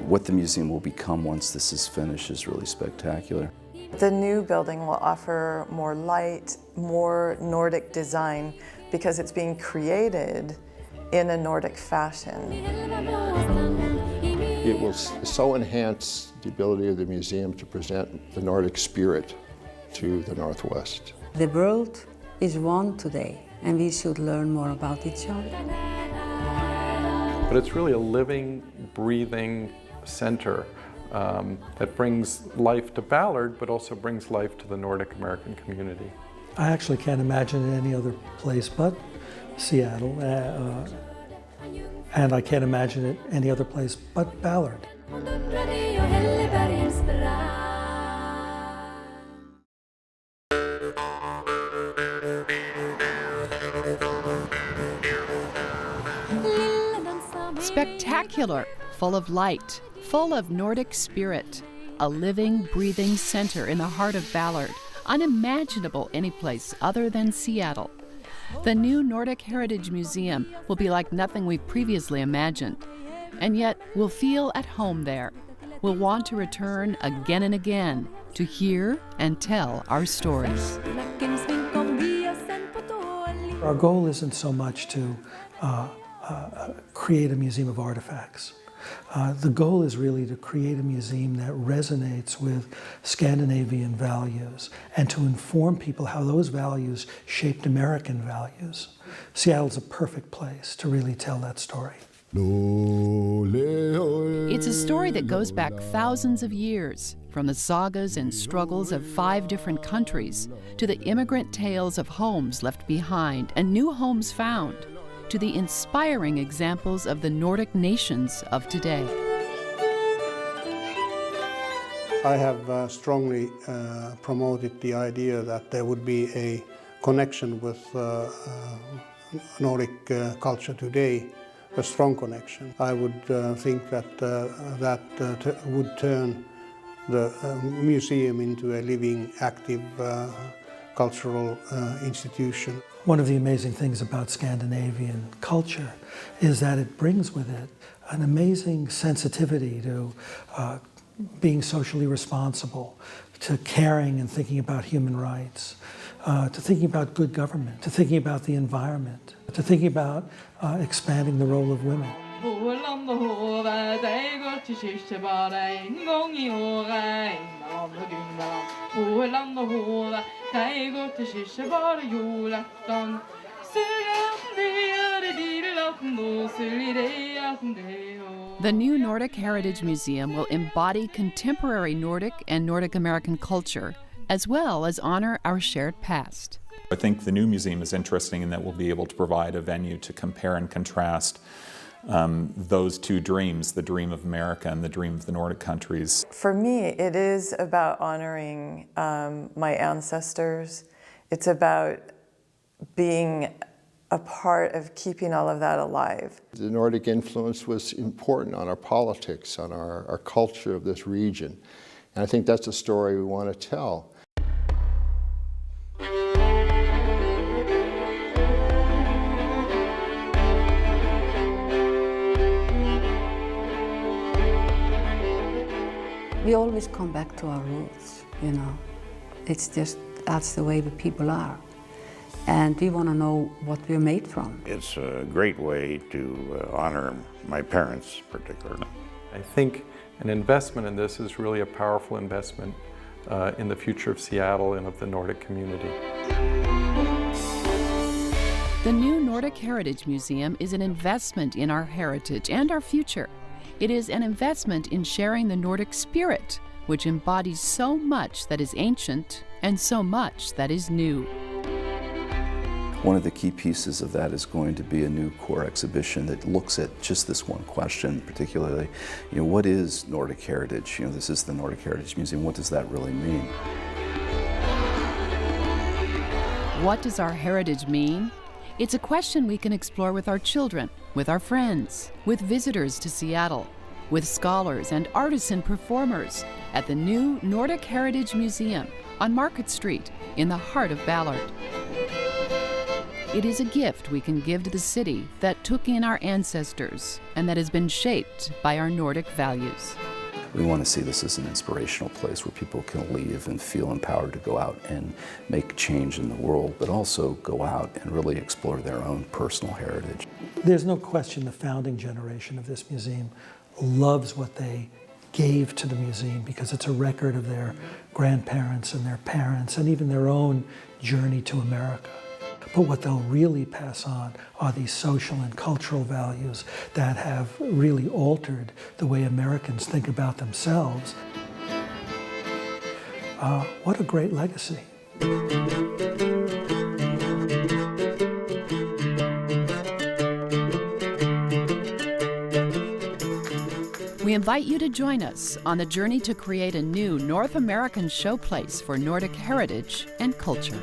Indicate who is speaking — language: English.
Speaker 1: What the museum will become once this is finished is really spectacular.
Speaker 2: The new building will offer more light, more Nordic design, because it's being created in a Nordic fashion.
Speaker 3: It will so enhance the ability of the museum to present the Nordic spirit to the Northwest.
Speaker 4: The world is one today, and we should learn more about each other.
Speaker 5: But it's really a living, breathing center that brings life to Ballard, but also brings life to the Nordic American community.
Speaker 6: I actually can't imagine it any other place but Seattle, and I can't imagine it any other place but Ballard.
Speaker 7: Spectacular, full of light, full of Nordic spirit, a living, breathing center in the heart of Ballard, unimaginable anyplace other than Seattle. The new Nordic Heritage Museum will be like nothing we've previously imagined, and yet we'll feel at home there. We'll want to return again and again to hear and tell our stories.
Speaker 6: Our goal isn't so much to create a museum of artifacts. The goal is really to create a museum that resonates with Scandinavian values and to inform people how those values shaped American values. Seattle's a perfect place to really tell that story.
Speaker 7: It's a story that goes back thousands of years, from the sagas and struggles of 5 different countries, to the immigrant tales of homes left behind and new homes found, to the inspiring examples of the Nordic nations of today.
Speaker 8: I have strongly promoted the idea that there would be a connection with Nordic culture today, a strong connection. I would think that that would turn the museum into a living, active cultural institution.
Speaker 6: One of the amazing things about Scandinavian culture is that it brings with it an amazing sensitivity to being socially responsible, to caring and thinking about human rights, to thinking about good government, to thinking about the environment, to thinking about expanding the role of women.
Speaker 7: The new Nordic Heritage Museum will embody contemporary Nordic and Nordic American culture, as well as honor our shared past.
Speaker 9: I think the new museum is interesting in that we'll be able to provide a venue to compare and contrast those two dreams, the dream of America and the dream of the Nordic countries.
Speaker 2: For me, it is about honoring my ancestors. It's about being a part of keeping all of that alive.
Speaker 3: The Nordic influence was important on our politics, on our culture of this region. And I think that's a story we want to tell.
Speaker 4: We always come back to our roots, you know. It's just, that's the way the people are. And we want to know what we're made from.
Speaker 10: It's a great way to honor my parents, particularly.
Speaker 5: I think an investment in this is really a powerful investment in the future of Seattle and of the Nordic community.
Speaker 7: The new Nordic Heritage Museum is an investment in our heritage and our future. It is an investment in sharing the Nordic spirit, which embodies so much that is ancient and so much that is new.
Speaker 1: One of the key pieces of that is going to be a new core exhibition that looks at just this one question, particularly, what is Nordic heritage? This is the Nordic Heritage Museum. What does that really mean?
Speaker 7: What does our heritage mean? It's a question we can explore with our children, with our friends, with visitors to Seattle, with scholars and artisan performers at the new Nordic Heritage Museum on Market Street in the heart of Ballard. It is a gift we can give to the city that took in our ancestors and that has been shaped by our Nordic values.
Speaker 1: We want to see this as an inspirational place where people can leave and feel empowered to go out and make change in the world, but also go out and really explore their own personal heritage.
Speaker 6: There's no question the founding generation of this museum loves what they gave to the museum because it's a record of their grandparents and their parents and even their own journey to America. But what they'll really pass on are these social and cultural values that have really altered the way Americans think about themselves. What a great legacy.
Speaker 7: We invite you to join us on the journey to create a new North American showplace for Nordic heritage and culture.